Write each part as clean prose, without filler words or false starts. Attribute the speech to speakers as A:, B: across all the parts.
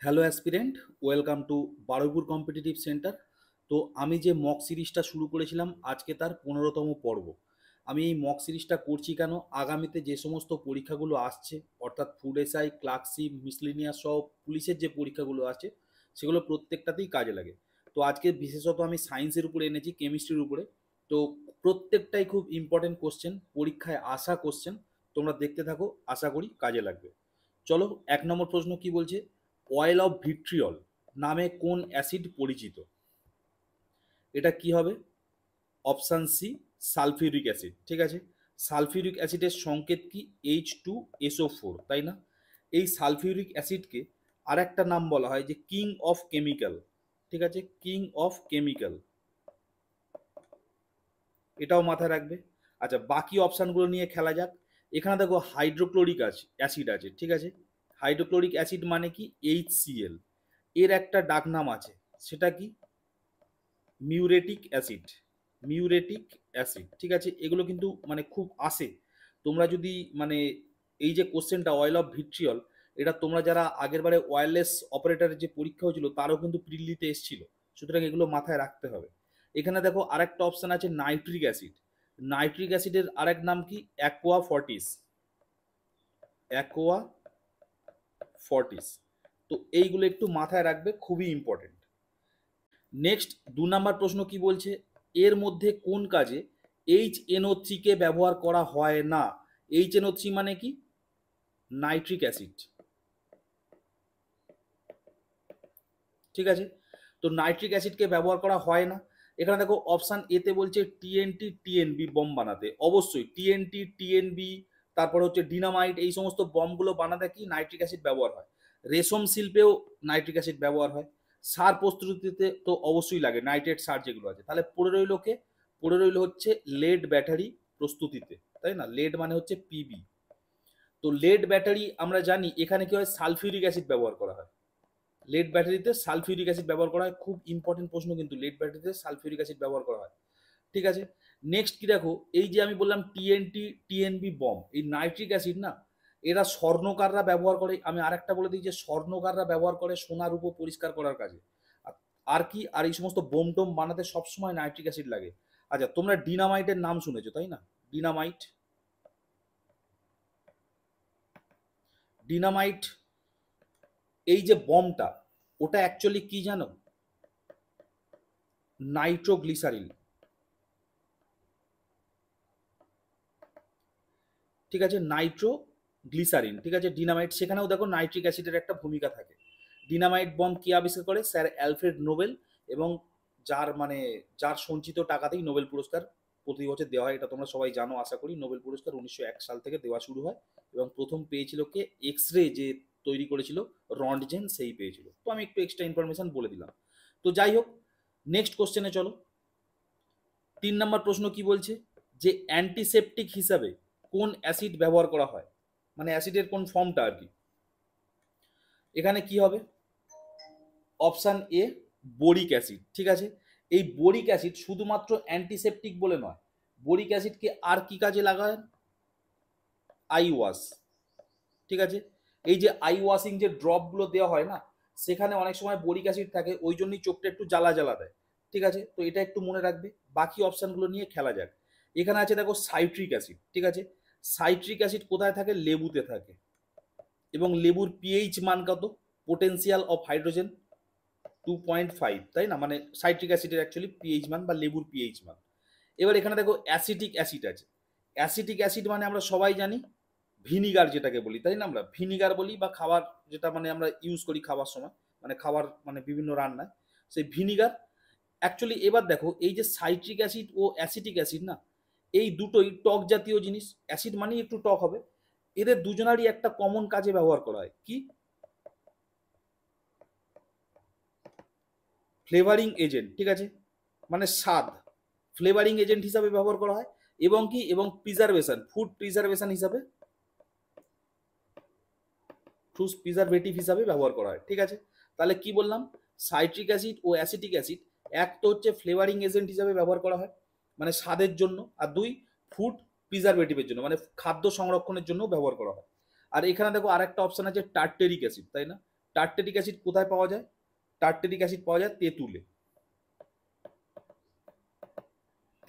A: Hello aspirant, welcome to Baruipur competitive centre. তো আমি যে মক সিরিজটা শুরু করেছিলাম আজকে তার 15তম পর্ব। আমি এই মক সিরিজটা করছি কেন, আগামীতে যে সমস্ত পরীক্ষাগুলো আসছে অর্থাৎ ফুড এসআই, ক্লার্কশিপ, মিসলিনিয়াস সহ পুলিশের যে পরীক্ষাগুলো আছে সেগুলো প্রত্যেকটাতেই কাজে লাগে। তো আজকে বিশেষত আমি সায়েন্সের উপরে এনেছি, কেমিস্ট্রির উপরে। তো প্রত্যেকটাই খুব ইম্পর্টেন্ট কোশ্চেন, পরীক্ষায় আসা কোশ্চেন। তোমরা দেখতে থাকো, আশা করি কাজে লাগবে। চলো, 1 নম্বর প্রশ্ন কি বলছে? অয়েল অফ ভিট্রিয়ল নামে কোন অ্যাসিড পরিচিত? এটা কি হবে? Option C, sulphuric acid. ঠিক আছে, সালফিউরিক অ্যাসিডের সংকেত কি? H2SO4, তাই না? এই সালফিউরিক অ্যাসিডকে আর একটা নাম বলা হয় যে কিং অফ কেমিক্যাল। ঠিক আছে, কিং অফ কেমিক্যাল, এটাও মাথায় রাখবে। আচ্ছা, বাকি অপশানগুলো নিয়ে খেলা যাক। এখানে দেখো হাইড্রোক্লোরিক অ্যাসিড আছে। ঠিক আছে, হাইড্রোক্লোরিক অ্যাসিড মানে কি? HCl। এর একটা ডাকনাম আছে, সেটা কি? Muriatic acid. মিউরেটিক অ্যাসিড, ঠিক আছে। এগুলো কিন্তু মানে খুব আসে। তোমরা যদি মানে এই যে কোশ্চেনটা অয়েল অফ ভিট্রিয়ল, এটা তোমরা যারা আগেরবারে ওয়্যারলেস অপারেটরের যে পরীক্ষা হয়েছিল তারও কিন্তু প্রিলিতে এসেছিল। সুতরাং এগুলো মাথায় রাখতে হবে। এখানে দেখো আরেকটা অপশন আছে নাইট্রিক অ্যাসিড। নাইট্রিক অ্যাসিডের আরেক নাম কি? Aqua Fortis. Aqua Fortis. তো এইগুলো একটু মাথায় রাখবে, খুবই ইম্পর্টেন্ট। নেক্সট 2 নম্বর প্রশ্ন কি বলছে? এর মধ্যে কোন কাজে HNO3 কে ব্যবহার করা হয় না? HNO3 মানে কি? Nitric acid. ঠিক আছে, তো নাইট্রিক অ্যাসিডকে ব্যবহার করা হয় না। এখানে দেখো অপশান এতে বলছে TNT TNB বম বানাতে। অবশ্যই TNT TNB, তারপর হচ্ছে ডিনামাইট, এই সমস্ত বমগুলো বানাতে কি নাইট্রিক অ্যাসিড ব্যবহার হয়। রেশম শিল্পেও নাইট্রিক অ্যাসিড ব্যবহার হয়। সার প্রস্তুতিতে তো অবশ্যই লাগে, নাইট্রেট সার যেগুলো আছে। তাহলে পড়ে রইল কে? পড়ে রইল হচ্ছে লেড ব্যাটারি প্রস্তুতিতে, তাই না? লেড মানে হচ্ছে পিবি। তো লেড ব্যাটারি আমরা জানি এখানে কি হয়, সালফিউরিক অ্যাসিড ব্যবহার করা হয়। লেড ব্যাটারিতে সালফিউরিক অ্যাসিড ব্যবহার করা হয়। খুব ইম্পর্টেন্ট প্রশ্ন কিন্তু, লেড ব্যাটারিতে সালফিউরিক অ্যাসিড ব্যবহার করা হয়। ঠিক আছে, নেক্সট কি দেখো, এই যে আমি বললাম TNT TNB বম, এই নাইট্রিক অ্যাসিড না, এরা স্বর্ণকাররা ব্যবহার করে। আমি আরেকটা বলে দিই যে স্বর্ণকাররা ব্যবহার করে সোনার রূপ পরিষ্কার করার কাজে। আর কি, আর এই সমস্ত বোম টোম বানাতে সবসময় নাইট্রিক অ্যাসিড লাগে। আচ্ছা, তোমরা ডিনামাইটের নাম শুনেছো তাই না? ডিনামাইট। ডিনামাইট এই যে বমটা, ওটা অ্যাকচুয়ালি কি জানো? নাইট্রোগ্লিসারিন। ঠিক আছে, নাইট্রোগ্লিসারিন। ঠিক আছে, ডিনামাইট, সেখানেও দেখো নাইট্রিক অ্যাসিডের একটা ভূমিকা থাকে। ডিনামাইট বম কে আবিষ্কার করে? Sir Alfred Nobel. এবং যার সঞ্চিত টাকাতেই নোবেল পুরস্কার প্রতি বছর দেওয়া হয়, এটা তোমরা সবাই জানো আশা করি। নোবেল পুরস্কার 1901 সাল থেকে দেওয়া শুরু হয়, এবং প্রথম পেয়েছিল কে? এক্স রে যে তৈরি করেছিল রন্টজেন, সেই পেয়েছিল। তো আমি একটু এক্সট্রা ইনফরমেশন বলে দিলাম। তো যাই হোক, নেক্সট কোশ্চেনে চলো। 3 নম্বর প্রশ্ন কি বলছে? যে অ্যান্টিসেপটিক হিসাবে কোন অ্যাসিড ব্যবহার করা হয়, মানে অ্যাসিডের কোন ফর্মটা আর কি। এখানে কি হবে? Option A, boric acid. ঠিক আছে, এই বোরিক অ্যাসিড শুধুমাত্র অ্যান্টিসেপটিক বলে নয়, বোরিক অ্যাসিডকে আর কি কাজে লাগায়? I wash. ঠিক আছে, এই যে আই ওয়াশিং যে ড্রপগুলো দেওয়া হয় না, সেখানে অনেক সময় বোরিক অ্যাসিড থাকে, ওই জন্যই চোখটা একটু জ্বালা জ্বালা দেয়। ঠিক আছে, তো এটা একটু মনে রাখবে। বাকি অপশানগুলো নিয়ে খেলা যাক। এখানে আছে দেখো সাইট্রিক অ্যাসিড। ঠিক আছে, সাইট্রিক অ্যাসিড কোথায় থাকে? লেবুতে থাকে। এবং লেবুর পিএইচ মান কত? পোটেনশিয়াল অফ হাইড্রোজেন 2.5, তাই না? মানে সাইট্রিক অ্যাসিডের অ্যাকচুয়ালি পিএইচ মান বা লেবুর পিএইচ মান। এবার এখানে দেখো অ্যাসিটিক অ্যাসিড আছে। অ্যাসিটিক অ্যাসিড মানে আমরা সবাই জানি ভিনিগার যেটাকে বলি, তাই না? আমরা ভিনিগার বলি, বা খাবার যেটা মানে আমরা ইউজ করি খাবার সময়, মানে খাবার মানে বিভিন্ন রান্নায়, সেই ভিনিগার। অ্যাকচুয়ালি এবার দেখো এই যে সাইট্রিক অ্যাসিড ও অ্যাসিটিক অ্যাসিড না, এই দুটোই টক জাতীয় জিনিস। অ্যাসিড মানেই একটু টক হবে। এদের দুজনারই একটা কমন কাজে ব্যবহার করা হয়, কি? Flavouring agent. ঠিক আছে, মানে স্বাদ, ফ্লেভারিং এজেন্ট হিসাবে ব্যবহার করা হয়। এবং কি, এবং প্রিজার্ভেশন, ফুড প্রিজার্ভেশন হিসাবে, ফুড প্রিজারভেটিভ হিসাবে ব্যবহার করা হয়। ঠিক আছে, তাহলে কি বললাম? সাইট্রিক অ্যাসিড ও অ্যাসিটিক অ্যাসিড, এক তো হচ্ছে ফ্লেভারিং এজেন্ট হিসাবে ব্যবহার করা হয়, মানে স্বাদের জন্য। আর দুই, ফুড প্রিজারভেটিভের জন্য, মানে খাদ্য সংরক্ষণের জন্য ব্যবহার করা হয়। আর এখানে দেখো আরেকটা অপশন আছে টার্টেরিক অ্যাসিড, তাই না? টার্টারিক অ্যাসিড কোথায় পাওয়া যায়? টার্টারিক অ্যাসিড পাওয়া যায় তেঁতুলে,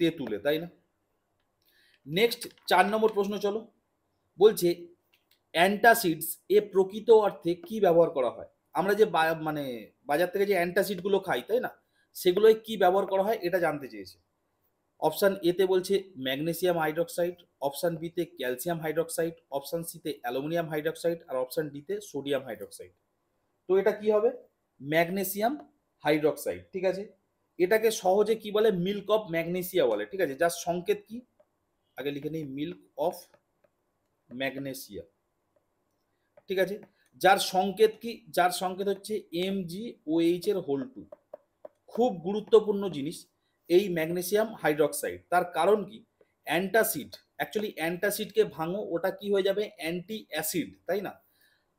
A: তেঁতুলে, তাই না? নেক্সট 4 নম্বর প্রশ্ন চলো। বলছে অ্যান্টাসিডস এ প্রকৃত অর্থে কি ব্যবহার করা হয়? আমরা যে মানে বাজার থেকে যে অ্যান্টাসিড গুলো খাই, তাই না, সেগুলোয় কি ব্যবহার করা হয় এটা জানতে চেয়েছে। অপশান এতে বলছে ম্যাগনেসিয়াম হাইড্রক্সাইড, অপশান বিতে ক্যালসিয়াম হাইড্রক্সাইড, অপশান সিতে অ্যালুমিনিয়াম হাইড্রক্সাইড, আর অপশান ডিতে সোডিয়াম হাইড্রক্সাইড। তো এটা কি হবে? ম্যাগনেসিয়াম হাইড্রক্সাইড, ঠিক আছে। এটাকে সহজে কি বলে? মিল্ক অফ ম্যাগনেসিয়া বলে, ঠিক আছে। যার সংকেত কি? আগে লিখে নিই, মিল্ক অফ ম্যাগনেসিয়া, ঠিক আছে। যার সংকেত কি? যার সংকেত হচ্ছে MgOH এর হোল 2। খুব গুরুত্বপূর্ণ জিনিস এই ম্যাগনেসিয়াম হাইড্রক্সাইড। তার কারণ কি? অ্যান্টাসিড, অ্যাকচুয়ালি অ্যান্টাসিডকে ভাঙো, ওটা কি হয়ে যাবে? অ্যান্টি অ্যাসিড, তাই না?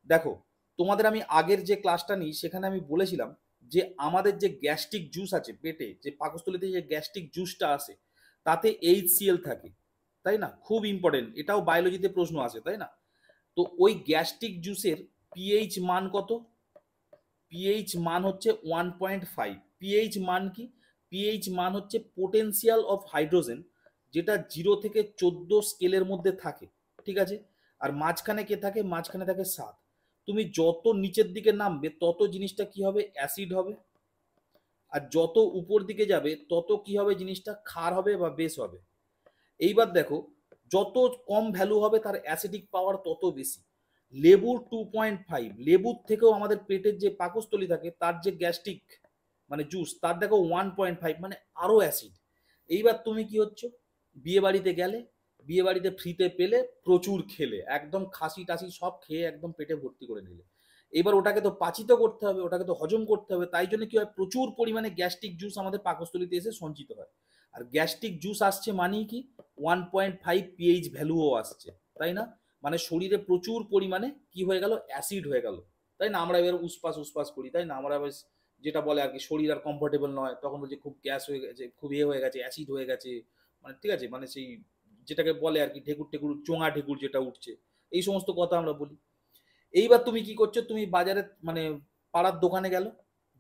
A: দেখো, তোমাদের আমি আগের যে ক্লাসটা নিই সেখানে আমি বলেছিলাম যে আমাদের যে গ্যাস্ট্রিক জুস আছে পেটে, যে পাকস্থলীতে যে গ্যাস্ট্রিক জুসটা আসে, তাতে HCl থাকে, তাই না? খুব ইম্পর্টেন্ট, এটাও বায়োলজিতে প্রশ্ন আসে, তাই না? তো ওই গ্যাস্ট্রিক জুসের পিএইচ মান কত? পিএইচ মান হচ্ছে 1.5। পিএইচ মান কি? পিএইচ মান হচ্ছে পোটেনশিয়াল অফ হাইড্রোজেন, যেটা 0 থেকে 14 স্কেলের মধ্যে থাকে, ঠিক আছে। আর মাঝখানে কে থাকে? মাঝখানে থাকে 7। তুমি যত নিচের দিকে নামবে তত জিনিসটা কি হবে? অ্যাসিড হবে। আর যত উপর দিকে যাবে তত কি হবে? জিনিসটা ক্ষার হবে বা বেস হবে। এইবার দেখো, যত কম ভ্যালু হবে তার অ্যাসিডিক পাওয়ার তত বেশি। লেবুর 2.5, লেবুর থেকেও আমাদের পেটের যে পাকস্থলী থাকে তার যে গ্যাস্ট্রিক মানে জুস, তার দেখো 1.5, মানে আরো অ্যাসিড। এইবার তুমি কি হচ্ছে? বিয়ে বাড়িতে গেলে, বিয়ে বাড়িতে ফ্রিতে পেলে, প্রচুর খেলে, একদম খাসি টাসি সব খেয়ে একদম পেটে ভর্তি করে নিলে। এবার ওটাকে তো পাচিত করতে হবে, ওটাকে তো হজম করতে হবে, তাই জন্য কি হয়? প্রচুর পরিমাণে গ্যাস্ট্রিক জুস আমাদের পাকস্থলীতে এসে সঞ্চিত হয়। আর গ্যাস্ট্রিক জুস আসছে মানেই কি? 1.5 পিএইচ ভ্যালুও আসছে, তাই না? মানে শরীরে প্রচুর পরিমাণে কি হয়ে গেল? অ্যাসিড হয়ে গেল, তাই না? আমরা এবার উসপাস উসপাস করি, তাই না? আমরা এবার যেটা বলে আর কি, শরীর আর কমফোর্টেবল নয়, তখন বলছে খুব গ্যাস হয়ে গেছে, খুব হয়ে গেছে, অ্যাসিড হয়ে গেছে, মানে ঠিক আছে, মানে সেই যেটাকে বলে আর কি ঢেকুর টেকুর, চোঙা ঢেকুর যেটা উঠছে, এই সমস্ত কথা আমরা বলি। এইবার তুমি কি করছো? তুমি বাজারে মানে পাড়ার দোকানে গেল,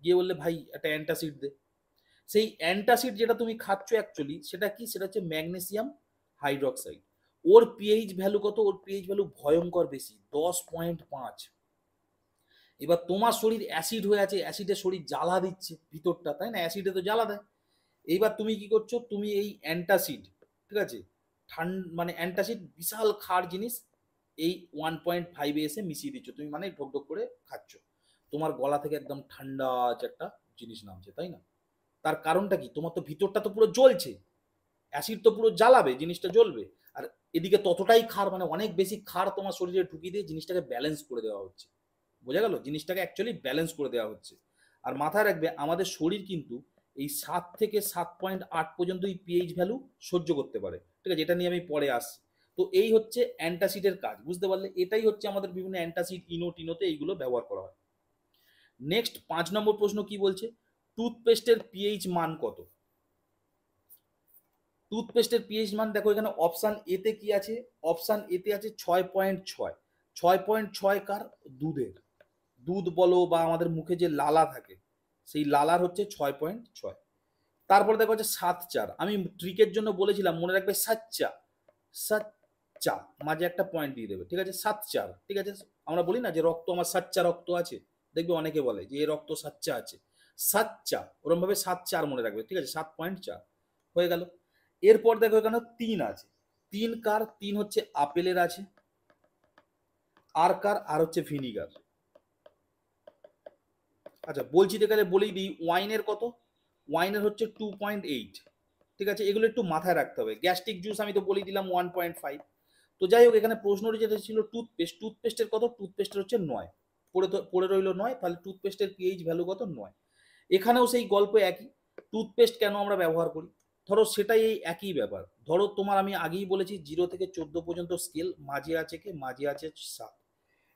A: গিয়ে বললে ভাই একটা অ্যান্টাসিড দে। সেই অ্যান্টাসিড যেটা তুমি খাচ্ছ অ্যাকচুয়ালি সেটা কি? সেটা হচ্ছে ম্যাগনেসিয়াম হাইড্রক্সাইড। ওর পিএইচ ভ্যালু কত? ওর পিএইচ ভ্যালু ভয়ঙ্কর বেশি, 10.5। এবার তোমার শরীর অ্যাসিড হয়ে আছে, অ্যাসিডে শরীর জ্বালা দিচ্ছে ভিতরটা, তাই না? অ্যাসিডে তো জ্বালা দেয়। এইবার তুমি কি করছো? তুমি এই অ্যান্টাসিড, ঠিক আছে, মানে অ্যান্টাসিড বিশাল ক্ষার জিনিস, এই 1.5-এ এসে মিশিয়ে দিচ্ছ তুমি, মানে ঢোক ঢোক করে খাচ্ছ। তোমার গলা থেকে একদম ঠান্ডা একটা জিনিস নামছে, তাই না? তার কারণটা কি? তোমার তো ভিতরটা তো পুরো জ্বলছে, অ্যাসিড তো পুরো জ্বালাবে, জিনিসটা জ্বলবে। আর এদিকে ততটাই ক্ষার, মানে অনেক বেশি ক্ষার তোমার শরীরে ঢুকিয়ে দিয়ে জিনিসটাকে ব্যালেন্স করে দেওয়া হচ্ছে। বোঝা গেল? জিনিসটাকে অ্যাকচুয়ালি ব্যালেন্স করে দেওয়া হচ্ছে। আর মাথায় রাখবে, আমাদের শরীর কিন্তু এই 7 থেকে 7.8 পর্যন্ত এই পিএইচ ভ্যালু সহ্য করতে পারে, ঠিক আছে। এটা নিয়ে আমি পরে আসছি। তো এই হচ্ছে অ্যান্টাসিডের কাজ, বুঝতে পারলে? এটাই হচ্ছে আমাদের বিভিন্ন অ্যান্টাসিড, ইনো টিনোতে এইগুলো ব্যবহার করা হয়। নেক্সট 5 নম্বর প্রশ্ন কি বলছে? টুথপেস্টের পিএইচ মান কত? টুথপেস্টের পিএইচ মান দেখো, এখানে অপশান এতে কি আছে? অপশান এতে আছে 6.6। 6.6 কার? দুধের। দুধ বলো বা আমাদের মুখে যে লালা থাকে, সেই লালার হচ্ছে 6.6। তারপরে দেখো হচ্ছে 7.4। আমি ট্রিকের জন্য বলেছিলাম, মনে রাখবে, সাচ্চা, সাচ্চা, মাঝে একটা পয়েন্ট দিয়ে দেবে, ঠিক আছে? 7.4, ঠিক আছে। আমরা বলি না যে রক্ত আমার সাচ্চা রক্ত আছে, দেখবে অনেকে বলে যে এ রক্ত সাচ্চা আছে, সাচ্চা, ওরকম ভাবে 7.4 মনে রাখবে, ঠিক আছে? 7.4 হয়ে গেল। এরপর দেখো এখানে 3 আছে। 3 কার? 3 হচ্ছে আপেলের আছে। আর কার? আর হচ্ছে ভিনিগার। আচ্ছা, বলছি গেলে বলেই দিই, ওয়াইনের কত? ওয়াইনের হচ্ছে 2.8, ঠিক আছে। এগুলো একটু মাথায় রাখতে হবে। গ্যাস্ট্রিক জুস আমি তো বলেই দিলাম 1.5। তো যাই হোক, এখানে প্রশ্নটি যেটা ছিল টুথপেস্ট, টুথপেস্টের কত? টুথপেস্টের হচ্ছে 9। পড়ে রইল 9, তাহলে টুথপেস্টের পিএইচ ভ্যালু কত? 9। এখানেও সেই গল্প একই। টুথপেস্ট কেন আমরা ব্যবহার করি? ধরো সেটাই এই একই ব্যাপার। ধরো তোমার আমি আগেই বলেছি 0 থেকে 14 পর্যন্ত স্কেল, মাঝে আছে কি? মাঝে আছে 7।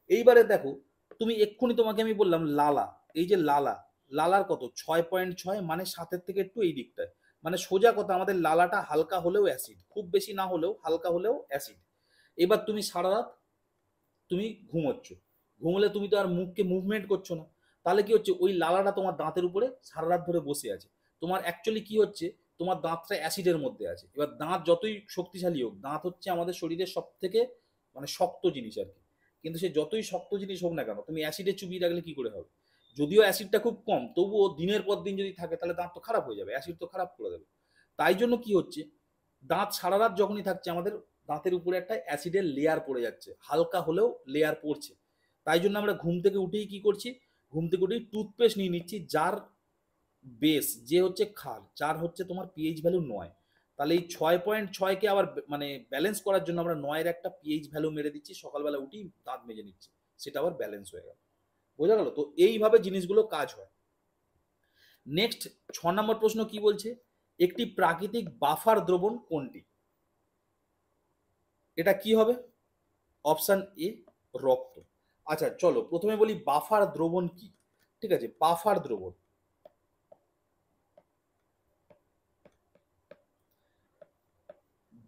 A: এইবারে দেখো, তুমি এক্ষুনি তোমাকে আমি বললাম লালা, এই যে লালা, লালার কত? 6.6, মানে 7-এর থেকে একটু এই দিকটায়। মানে সোজা কথা, আমাদের লালাটা হালকা হলেও অ্যাসিড, খুব বেশি না হলেও হালকা হলেও অ্যাসিড। এবার তুমি সারা রাত তুমি ঘুমোচ্ছ, ঘুমলে তুমি তো আর মুখকে মুভমেন্ট করছো না, তাহলে কি হচ্ছে, ওই লালাটা তোমার দাঁতের উপরে সারা রাত ধরে বসে আছে। তোমার অ্যাকচুয়ালি কি হচ্ছে, তোমার দাঁতটা অ্যাসিডের মধ্যে আছে। এবার দাঁত যতই শক্তিশালী হোক, দাঁত হচ্ছে আমাদের শরীরের সব থেকে মানে শক্ত জিনিস আর কি, কিন্তু সে যতই শক্ত জিনিস হোক না কেন, তুমি অ্যাসিডে চুবিয়ে রাখলে কি করে হবে? যদিও অ্যাসিডটা খুব কম, তবুও দিনের পর দিন যদি থাকে তাহলে দাঁত তো খারাপ হয়ে যাবে, অ্যাসিড তো খারাপ করে দেবে। তাই জন্য কি হচ্ছে, দাঁত সারা রাত যখনই থাকছে, আমাদের দাঁতের উপরে একটা অ্যাসিডের লেয়ার পড়ে যাচ্ছে, হালকা হলেও লেয়ার পড়ছে। তাই জন্য আমরা ঘুম থেকে উঠেই কি করছি, ঘুম থেকে উঠেই টুথপেস্ট নিয়ে নিচ্ছি, যার বেস যে হচ্ছে ক্ষার, যার হচ্ছে তোমার পিএইচ ভ্যালু 9। তাহলে এই 6.6-কে আবার মানে ব্যালেন্স করার জন্য আমরা 9-এর একটা পিএইচ ভ্যালু মেরে দিচ্ছি, সকালবেলা উঠেই দাঁত মেজে নিচ্ছি, সেটা আবার ব্যালেন্স হয়ে গেল। বোঝা গেল তো? এইভাবে জিনিসগুলো কাজ হয়। নেক্সট 6 নম্বর প্রশ্ন কি বলছে, একটি প্রাকৃতিক বাফার দ্রবণ কোনটি? এটা কি হবে? অপশান এ, রক্ত। আচ্ছা চলো প্রথমে বলি বাফার দ্রবণ কি। ঠিক আছে, বাফার দ্রবণ,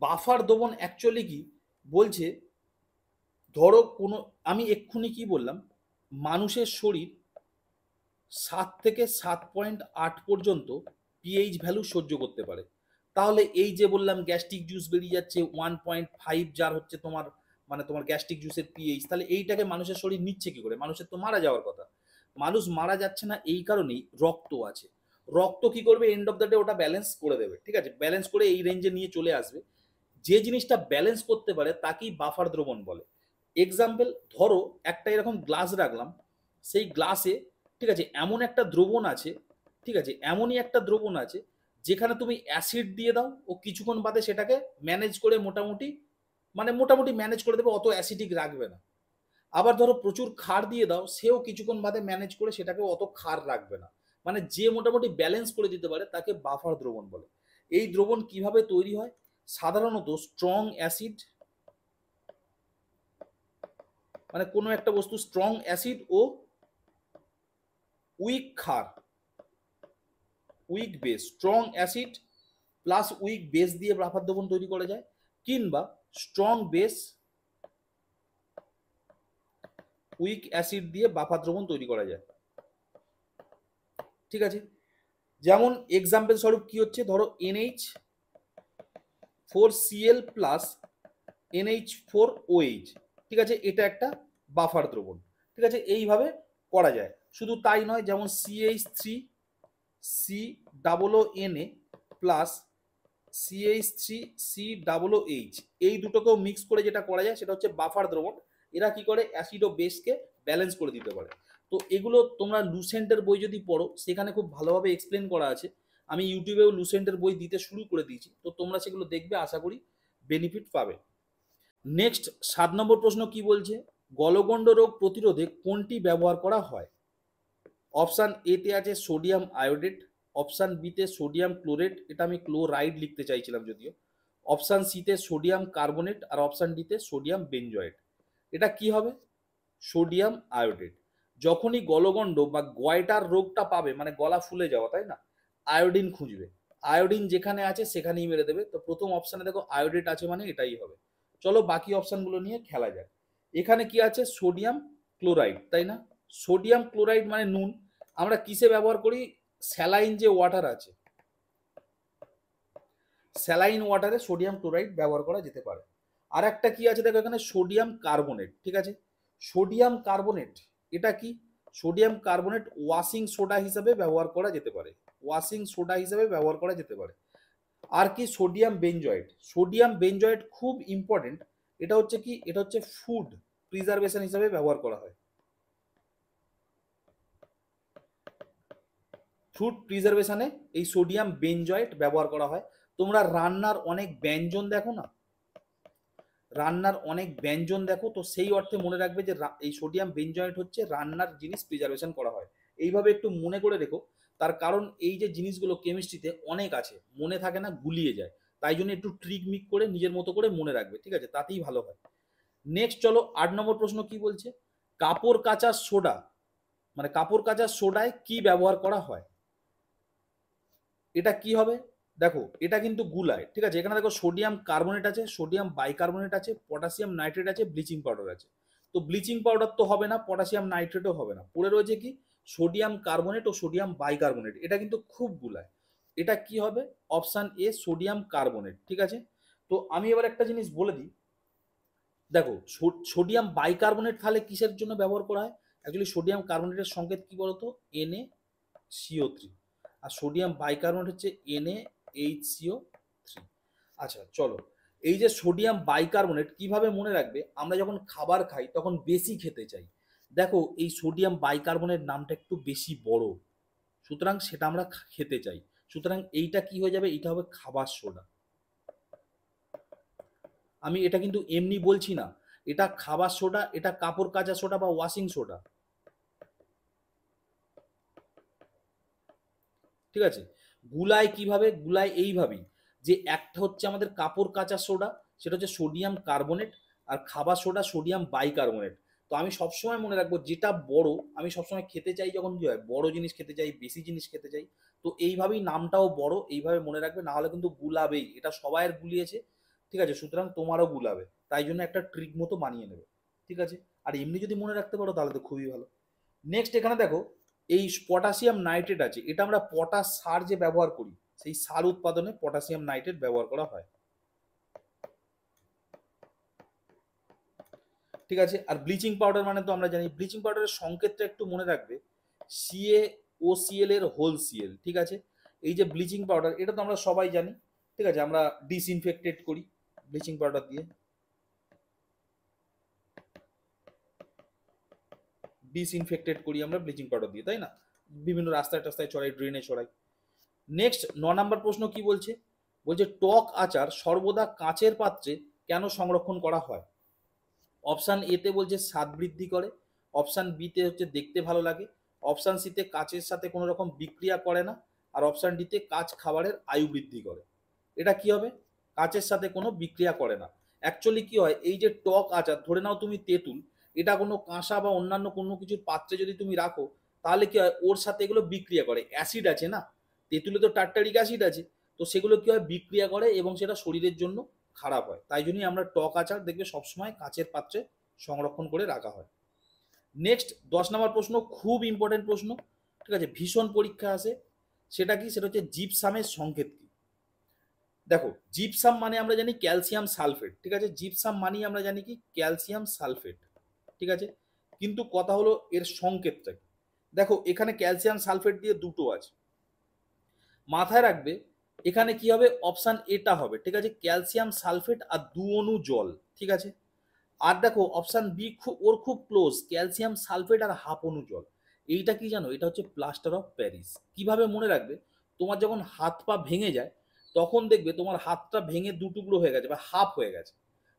A: বাফার দ্রবণ অ্যাকচুয়ালি কি বলছে, ধরো কোনো, আমি এক্ষুনি কি বললাম, মানুষের শরীর 7 থেকে 7.8 পর্যন্ত পিএইচ ভ্যালু সহ্য করতে পারে। তাহলে এই যে বললাম গ্যাস্ট্রিক জুস বেরিয়ে যাচ্ছে 1.5, যার হচ্ছে তোমার মানে তোমার গ্যাস্ট্রিক জুসের পিএইচ, তাহলে এইটাকে মানুষের শরীর নিচ্ছে কি করে? মানুষের তো মারা যাওয়ার কথা। মানুষ মারা যাচ্ছে না এই কারণেই রক্ত আছে। রক্ত কি করবে, এন্ড অফ দ্য ডে ওটা ব্যালেন্স করে দেবে। ঠিক আছে, ব্যালেন্স করে এই রেঞ্জে নিয়ে চলে আসবে। যে জিনিসটা ব্যালেন্স করতে পারে তাকেই বাফার দ্রবণ বলে। এক্সাম্পল, ধরো একটা এরকম গ্লাস রাখলাম, সেই গ্লাসে ঠিক আছে এমন একটা দ্রবণ আছে, ঠিক আছে এমনই একটা দ্রবণ আছে, যেখানে তুমি অ্যাসিড দিয়ে দাও ও কিছুক্ষণ বাদে সেটাকে ম্যানেজ করে মোটামুটি মানে মোটামুটি ম্যানেজ করে দেবে, অত অ্যাসিডিক রাখবে না। আবার ধরো প্রচুর ক্ষার দিয়ে দাও, সেও কিছুক্ষণ বাদে ম্যানেজ করে সেটাকে অত ক্ষার রাখবে না। মানে যে মোটামুটি ব্যালেন্স করে দিতে পারে তাকে বাফার দ্রবণ বলে। এই দ্রবণ কিভাবে তৈরি হয়? সাধারণত স্ট্রং অ্যাসিড, মানে কোনো একটা বস্তু স্ট্রং অ্যাসিড ও উইক ক্ষার, week base, strong acid plus week base দিয়ে বাফার দ্রবণ তৈরি করা যায়, কিংবা স্ট্রং বেস উইক অ্যাসিড দিয়ে বাফার দ্রবণ তৈরি করা যায়। ঠিক আছে, যেমন এক্সাম্পল স্বরূপ কি হচ্ছে, ধরো NH4Cl প্লাস NH4OH, ঠিক আছে এটা একটা বাফার দ্রবণ। ঠিক আছে, এইভাবে করা যায়। শুধু তাই নয়, যেমন CH3COONA প্লাস CH3COOH, এই দুটোকেও মিক্স করে যেটা করা যায় সেটা হচ্ছে বাফার দ্রবণ। এরা কি করে, অ্যাসিড ও বেসকে ব্যালেন্স করে দিতে পারে। তো এগুলো তোমরা লুসেন্টের বই যদি পড়ো, সেখানে খুব ভালোভাবে এক্সপ্লেন করা আছে। আমি ইউটিউবেও লুসেন্টের বই দিতে শুরু করে দিয়েছি, তো তোমরা সেগুলো দেখবে, আশা করি বেনিফিট পাবে। নেক্সট 7 নম্বর প্রশ্ন কি বলছে, গলগণ্ড রোগ প্রতিরোধে কোনটি ব্যবহার করা হয়? অপশান এতে আছে সোডিয়াম আয়োডেট, অপশান বিতে সোডিয়াম ক্লোরেট, এটা আমি ক্লোরাইড লিখতে চাইছিলাম যদিও, অপশান সিতে সোডিয়াম কার্বনেট, আর অপশান ডিতে সোডিয়াম বেনজয়েট। এটা কি হবে? Sodium iodate. যখনই গলগণ্ড বা গয়টার রোগটা পাবে, মানে গলা ফুলে যাওয়া, তাই না, আয়োডিন খুঁজবে, আয়োডিন যেখানে আছে সেখানেই মেরে দেবে। তো প্রথম অপশানে দেখো আয়োডেট আছে, মানে এটাই হবে। চলো বাকি অপশানগুলো নিয়ে খেলা যায়। এখানে কি আছে, সোডিয়াম ক্লোরাইড, তাই না? সোডিয়াম ক্লোরাইড মানে নুন। আমরা কিসে ব্যবহার করি? স্যালাইন যে ওয়াটার আছে, স্যালাইন ওয়াটারে সোডিয়াম ক্লোরাইড ব্যবহার করা যেতে পারে। আর একটা কি আছে দেখো এখানে, সোডিয়াম কার্বনেট। ঠিক আছে, সোডিয়াম কার্বনেট এটা কি? সোডিয়াম কার্বনেট ওয়াশিং সোডা হিসাবে ব্যবহার করা যেতে পারে, ওয়াশিং সোডা হিসাবে ব্যবহার করা যেতে পারে। আর কি, সোডিয়াম বেনজয়েট। সোডিয়াম বেনজয়েট খুব ইম্পর্টেন্ট, এটা হচ্ছে কি, এটা হচ্ছে ফুড প্রিজারভেশন হিসাবে ব্যবহার করা হয়, ফুড প্রিজারভেশনে এই সোডিয়াম বেনজয়েট ব্যবহার করা হয়। তোমরা রান্নার অনেক ব্যঞ্জন দেখো না, রান্নার অনেক ব্যঞ্জন দেখো, তো সেই অর্থে মনে রাখবে যে এই সোডিয়াম বেনজয়েট হচ্ছে রান্নার জিনিস প্রিজারভেশন করা হয়। এইভাবে একটু মনে করে রেখো, তার কারণ এই যে জিনিসগুলো কেমিস্ট্রিতে অনেক আছে, মনে থাকে না, গুলিয়ে যায়। তাই জন্য একটু ট্রিক মিক করে নিজের মতো করে মনে রাখবে, ঠিক আছে, তাতেই ভালো হয়। নেক্সট চলো 8 নম্বর প্রশ্ন কি বলছে, কাপড় কাচার সোডা, মানে কাপড় কাচার সোডায় কি ব্যবহার করা হয়? এটা কি হবে? দেখো এটা কিন্তু গুলায়, ঠিক আছে, এখানে দেখো সোডিয়াম কার্বনেট আছে, সোডিয়াম বাইকার্বনেট আছে, পটাশিয়াম নাইট্রেট আছে, ব্লিচিং পাউডার আছে। তো ব্লিচিং পাউডার তো হবে না, পটাশিয়াম নাইট্রেটও হবে না, পড়ে রয়েছে কি সোডিয়াম কার্বনেট ও সোডিয়াম বাইকার্বনেট। এটা কিন্তু খুব গুলায়। এটা কি হবে? Option A sodium carbonate. ঠিক আছে, তো আমি এবার একটা জিনিস বলে দিই। দেখো সোডিয়াম বাইকার্বনেট তাহলে কিসের জন্য ব্যবহার করা হয়? অ্যাকচুয়ালি সোডিয়াম কার্বনেটের সংকেত কি বলতো? Na CO3। আর সোডিয়াম বাইকার্বনেট হচ্ছে NaHCO3। আচ্ছা চলো, এই যে সোডিয়াম বাইকার্বনেট কিভাবে মনে রাখবে? আমরা যখন খাবার খাই তখন বেশি খেতে চাই। দেখো এই সোডিয়াম বাইকার্বনেট নামটা একটু বেশি বড়, সুতরাং সেটা আমরা খেতে চাই। সুতরাং এইটা কি হয়ে যাবে? এইটা হবে খাবার সোডা। আমি এটা কিন্তু এমনি বলছি না, এটা খাবার সোডা, এটা কাপড় কাচা সোডা বা ওয়াশিং সোডা। ঠিক আছে, গুলায় কিভাবে? গুলায় এইভাবেই, যে একটা হচ্ছে আমাদের কাপড় কাচা সোডা, সেটা হচ্ছে সোডিয়াম কার্বনেট, আর খাবার সোডা সোডিয়াম বাইকার্বনেট। তো আমি সবসময় মনে রাখবো যেটা বড়, আমি সবসময় খেতে চাই যখন কি হয়, বড় জিনিস খেতে চাই, বেশি জিনিস খেতে চাই। তো এইভাবেই নামটাও বড়, এইভাবে মনে রাখবে, না হলে কিন্তু গুলাবেই। এটা সবাইয়ের গুলিয়েছে, ঠিক আছে, সুতরাং তোমারও গুলাবে। তাই জন্য একটা ট্রিক মতো বানিয়ে নেবে। ঠিক আছে, আর এমনি যদি মনে রাখতে পারো তাহলে তো খুবই ভালো। নেক্সট এখানে দেখো, এই পটাশিয়াম নাইট্রেট আছে, এটা আমরা পটাশ সার যে ব্যবহার করি, সেই সার উৎপাদনে পটাশিয়াম নাইট্রেট ব্যবহার করা হয়। ঠিক আছে, আর ব্লিচিং পাউডার মানে তো আমরা জানি, ব্লিচিং পাউডারের সংকেতটা একটু মনে রাখবে, CaOCl এর হোল Cl। ঠিক আছে, এই যে ব্লিচিং পাউডার, এটা তো আমরা সবাই জানি। ঠিক আছে, আমরা ডিসইনফেক্টেড করি ব্লিচিং পাউডার দিয়ে, ডিসইনফেক্টেড করি আমরা ব্লিচিং পাউডার দিয়ে, তাই না? বিভিন্ন রাস্তায় টাস্তায় ছড়াই, ড্রেনে ছড়াই। নেক্সট 9 নম্বর প্রশ্ন কি বলছে? বলছে টক আচার সর্বদা কাঁচের পাত্রে কেন সংরক্ষণ করা হয়? অপশান এতে বলছে স্বাদ বৃদ্ধি করে, অপশান বিতে হচ্ছে দেখতে ভালো লাগে, অপশান সিতে কাঁচের সাথে কোনো রকম বিক্রিয়া করে না, আর অপশান ডিতে কাঁচ খাবারের আয়ু বৃদ্ধি করে। এটা কি হবে? কাঁচের সাথে কোনো বিক্রিয়া করে না। অ্যাকচুয়ালি কি হয়, এই যে টক আচার, ধরে নাও তুমি তেঁতুল, এটা কোনো কাঁসা বা অন্যান্য কোনো কিছুর পাত্রে যদি তুমি রাখো, তাহলে কি হয়, ওর সাথে এগুলো বিক্রিয়া করে, অ্যাসিড আছে না, তেঁতুলে তো টার্টারিক অ্যাসিড আছে, তো সেগুলো কি হয়, বিক্রিয়া করে এবং সেটা শরীরের জন্য খারাপ হয়। তাই জন্যই আমরা টক আচার দেখবে সবসময় কাঁচের পাত্রে সংরক্ষণ করে রাখা হয়। নেক্সট 10 নম্বর প্রশ্ন, খুব ইম্পর্টেন্ট প্রশ্ন। ঠিক আছে, ভীষণ পরীক্ষা আসে। সেটা কি? সেটা হচ্ছে জিপসামের সংকেত কি? দেখো জিপসাম মানে আমরা জানি ক্যালসিয়াম সালফেট। ঠিক আছে, জিপসাম মানে আমরা জানি কি ক্যালসিয়াম সালফেট। ঠিক আছে, কিন্তু কথা হলো এর সংকেতটা কি? দেখো এখানে ক্যালসিয়াম সালফেট দিয়ে দুটো আছে, মাথায় রাখবে। এখানে কি হবে? অপশান এটা হবে। ঠিক আছে, ক্যালসিয়াম সালফেট আর 2 অণু জল। ঠিক আছে, আর দেখো অপশান বি ওর খুব ক্লোজ, ক্যালসিয়াম সালফেট আর 1/2 অণু জল। এইটা কি জানো? এটা হচ্ছে প্লাস্টার অফ প্যারিস। কিভাবে মনে রাখবে? তোমার যখন হাত পা ভেঙে যায়, তখন দেখবে তোমার হাতটা ভেঙে দুটুকরো হয়ে গেছে বা হাফ হয়ে গেছে,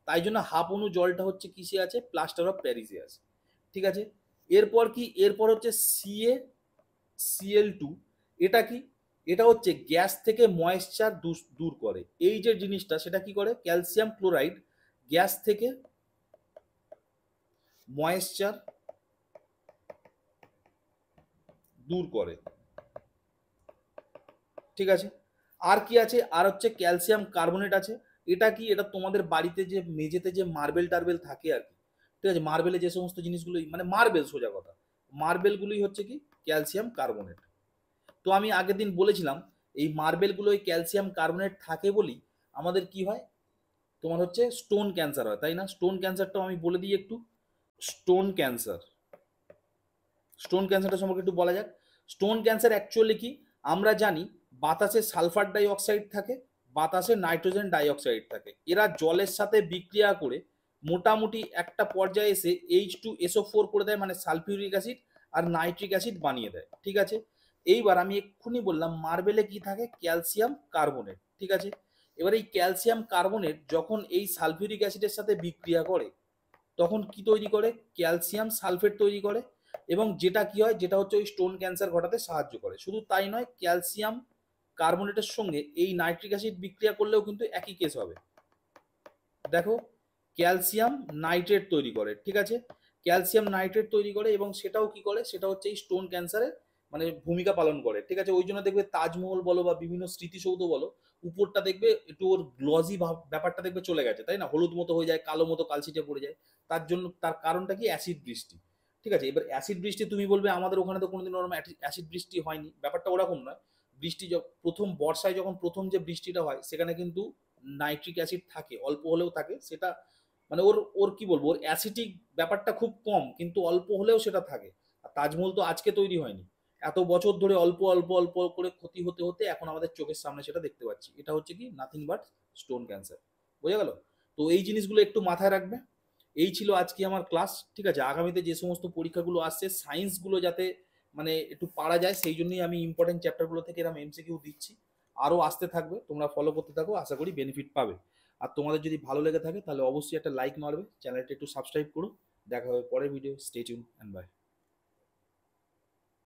A: তাই জন্য 1/2 অণু জলটা হচ্ছে কিসে আছে? প্লাস্টার অফ প্যারিসে আছে। ঠিক আছে, এরপর কি? এরপর হচ্ছে CaCl2। এটা কি? এটা হচ্ছে গ্যাস থেকে ময়েশ্চার দূর করে। এই যে জিনিসটা, সেটা কি করে? ক্যালসিয়াম ক্লোরাইড গ্যাস থেকে ময়েশ্চার দূর করে। ঠিক আছে, আর কি আছে? আর হচ্ছে ক্যালসিয়াম কার্বনেট আছে। এটা কি? এটা তোমাদের বাড়িতে যে মেঝেতে যে মার্বেল টার্বেল থাকে আর কি, ঠিক আছে, মার্বেলে যে সমস্ত জিনিসগুলো, মানে মার্বেল, সোজা কথা, মার্বেলগুলোই হচ্ছে কি ক্যালসিয়াম কার্বনেট। তো আমি আগের দিন বলেছিলাম, এই মার্বেলগুলোই ক্যালসিয়াম কার্বনেট থাকে বলেই আমাদের কি হয়, তোমার হচ্ছে স্টোন ক্যান্সার হয়, তাই না? স্টোন ক্যান্সারটাও আমি বলে দিই একটু। স্টোন ক্যান্সার, স্টোন ক্যান্সারটা সম্পর্কে একটু বলা যাক। স্টোন ক্যান্সার অ্যাকচুয়ালি কি? আমরা জানি বাতাসে সালফার ডাই অক্সাইড থাকে, বাতাসে নাইট্রোজেন ডাই অক্সাইড থাকে, এরা জলের সাথে বিক্রিয়া করে মোটামুটি একটা পর্যায়ে এসে H2SO4 করে দেয়, মানে সালফিউরিক অ্যাসিড আর নাইট্রিক অ্যাসিড বানিয়ে দেয়। ঠিক আছে, এইবার আমি এক্ষুনি বললাম মার্বেলে কি থাকে? Calcium carbonate. ঠিক আছে, এবার এই ক্যালসিয়াম কার্বনেট যখন এই সালফিউরিক অ্যাসিডের সাথে বিক্রিয়া করে, তখন কি তৈরি করে? ক্যালসিয়াম সালফেট তৈরি করে, এবং যেটা কি হয়, যেটা হচ্ছে ওই স্টোন ক্যান্সার ঘটাতে সাহায্য করে। শুধু তাই নয়, ক্যালসিয়াম কার্বনেটের সঙ্গে এই নাইট্রিক অ্যাসিড বিক্রিয়া করলেও কিন্তু একই কেস হবে। দেখো ক্যালসিয়াম নাইট্রেট তৈরি করে। ঠিক আছে, ক্যালসিয়াম নাইট্রেট তৈরি করে, এবং সেটাও কি করে? সেটা হচ্ছে এই স্টোন ক্যান্সারের মানে ভূমিকা পালন করে, ঠিক আছে? ওই জন্য দেখবে তাজমহল বলো বা বিভিন্ন স্মৃতিসৌধ বলো, উপরটা দেখবে একটু ওর গ্লজি ভাব ব্যাপারটা দেখবে চলে গেছে, তাই না? হলুদ মতো হয়ে যায়, কালো মতো কালচিটে পড়ে যায়। তার জন্য তার কারণটা কি? অ্যাসিড বৃষ্টি। ঠিক আছে? এবার অ্যাসিড বৃষ্টি তুমি বলবে আমাদের ওখানে তো কোনোদিন ওরকম অ্যাসিড বৃষ্টি হয়নি। ব্যাপারটা ওরকম নয়। বৃষ্টি প্রথম বর্ষায় যখন প্রথম যে বৃষ্টিটা হয় সেখানে কিন্তু নাইট্রিক অ্যাসিড থাকে, অল্প হলেও থাকে। সেটা মানে ওর ওর কি বলবো, ওর অ্যাসিটিক ব্যাপারটা খুব কম, কিন্তু অল্প হলেও সেটা থাকে। আর তাজমহল তো আজকে তৈরি হয়নি, এত বছর ধরে অল্প অল্প অল্প করে ক্ষতি হতে হতে এখন আমাদের চোখের সামনে সেটা দেখতে পাচ্ছি। এটা হচ্ছে কি? Nothing but stone cancer. বোঝা গেল? তো এই জিনিসগুলো একটু মাথায় রাখবে। এই ছিল আজকে আমার ক্লাস। ঠিক আছে? আগামীতে যে সমস্ত পরীক্ষাগুলো আসছে সায়েন্সগুলো যাতে মানে একটু পারা যায়, সেই জন্যই আমি ইম্পর্টেন্ট চ্যাপ্টারগুলো থেকে এরকম এমসিকিউ দিচ্ছি। আরও আসতে থাকবে, তোমরা ফলো করতে থাকো, আশা করি বেনিফিট পাবে। আর তোমাদের যদি ভালো লেগে থাকে তাহলে অবশ্যই একটা লাইক মারবে, চ্যানেলটা একটু সাবস্ক্রাইব করো। দেখা হবে পরের video. Stay tune and by.